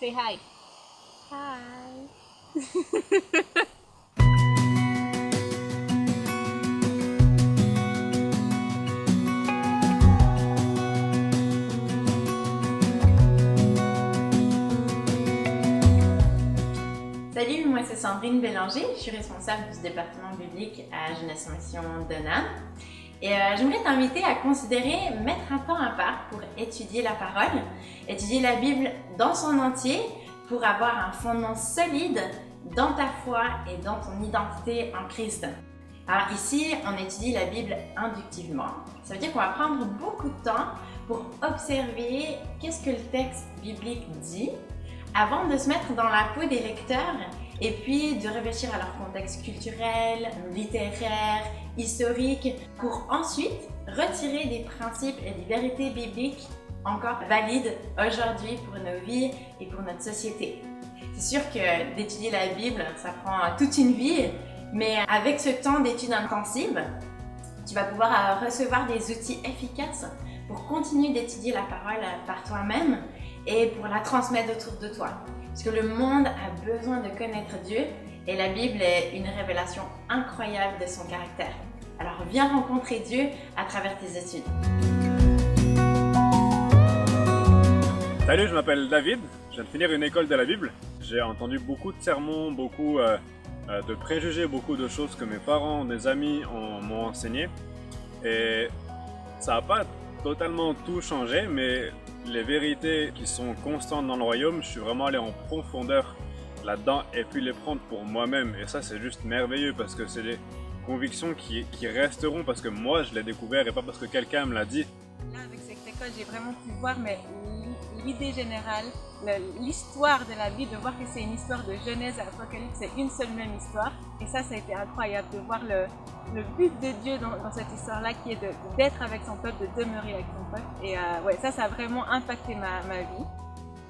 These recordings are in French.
Say hi. Hi. Salut, moi c'est Sandrine Bélanger, je suis responsable du département biblique à Jeunesse Mission Donham. Et j'aimerais t'inviter à considérer mettre un temps à part pour étudier la parole, étudier la Bible dans son entier pour avoir un fondement solide dans ta foi et dans ton identité en Christ. Alors ici, on étudie la Bible inductivement. Ça veut dire qu'on va prendre beaucoup de temps pour observer qu'est-ce que le texte biblique dit avant de se mettre dans la peau des lecteurs et puis de réfléchir à leur contexte culturel, littéraire, historique, pour ensuite retirer des principes et des vérités bibliques encore valides aujourd'hui pour nos vies et pour notre société. C'est sûr que d'étudier la Bible, ça prend toute une vie, mais avec ce temps d'étude intensive, tu vas pouvoir recevoir des outils efficaces pour continuer d'étudier la parole par toi-même et pour la transmettre autour de toi. Parce que le monde a besoin de connaître Dieu et la Bible est une révélation incroyable de son caractère. Alors viens rencontrer Dieu à travers tes études. Salut, je m'appelle David, je viens de finir une école de la Bible. J'ai entendu beaucoup de sermons, beaucoup de préjugés, beaucoup de choses que mes parents, mes amis m'ont enseigné. Et ça n'a pas totalement tout changé, mais les vérités qui sont constantes dans le royaume, je suis vraiment allé en profondeur là-dedans et puis les prendre pour moi-même. Et ça, c'est juste merveilleux parce que c'est des convictions qui resteront parce que moi, je l'ai découvert et pas parce que quelqu'un me l'a dit. Là, avec cette école, j'ai vraiment pu voir l'idée générale, l'histoire de la Bible, de voir que c'est une histoire de Genèse à Apocalypse, c'est une seule même histoire. Et ça a été incroyable de voir le but de Dieu dans cette histoire-là, qui est d'être avec son peuple, de demeurer avec son peuple. Et ouais, ça a vraiment impacté ma vie.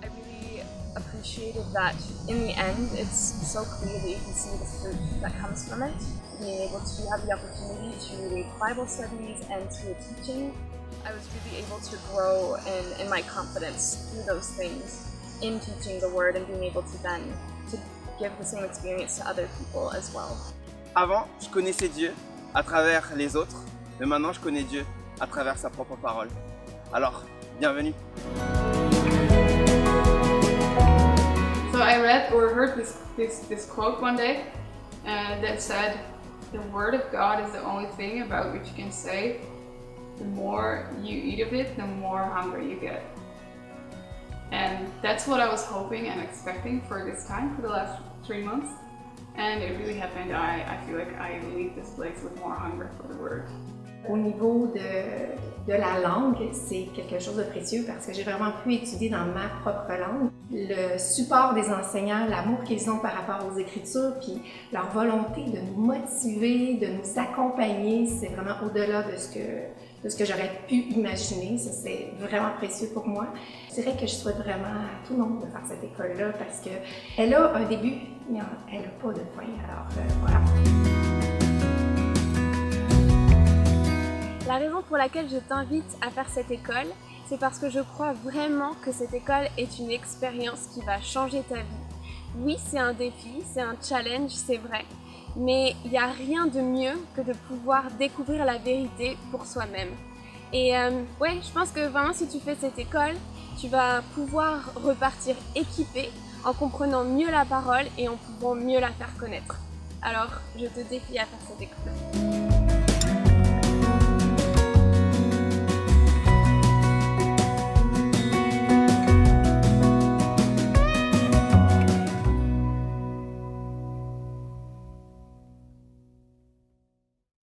I really appreciated that in the end, it's so clear that you can see the fruit that comes from it. Being able to have the opportunity to read Bible studies and to a teaching, I was really able to grow in my confidence through those things, in teaching the Word and being able to then to give the same experience to other people as well. Avant, je connaissais Dieu à travers les autres, mais maintenant je connais Dieu à travers sa propre parole. Alors, bienvenue. So I read or heard this quote one day that said, "The word of God is the only thing about which you can say, the more you eat of it, the more hungry you get." And that's what I was hoping and expecting for this time, for the last 3 months. And it really happened. I feel like I leave this place with more hunger for the word. Au niveau de la langue, c'est quelque chose de précieux parce que j'ai vraiment pu étudier dans ma propre langue. Le support des enseignants, l'amour qu'ils ont par rapport aux Écritures, puis leur volonté de nous motiver, de nous accompagner, c'est vraiment au-delà de ce que j'aurais pu imaginer. Ça, c'est vraiment précieux pour moi. Je dirais que je souhaite vraiment à tout le monde de faire cette école-là parce qu'elle a un début, mais elle n'a pas de fin. Alors voilà. La raison pour laquelle je t'invite à faire cette école, c'est parce que je crois vraiment que cette école est une expérience qui va changer ta vie. Oui, c'est un défi, c'est un challenge, c'est vrai, mais il n'y a rien de mieux que de pouvoir découvrir la vérité pour soi-même. Et ouais, je pense que vraiment si tu fais cette école, tu vas pouvoir repartir équipé en comprenant mieux la parole et en pouvant mieux la faire connaître. Alors, je te défie à faire cette école.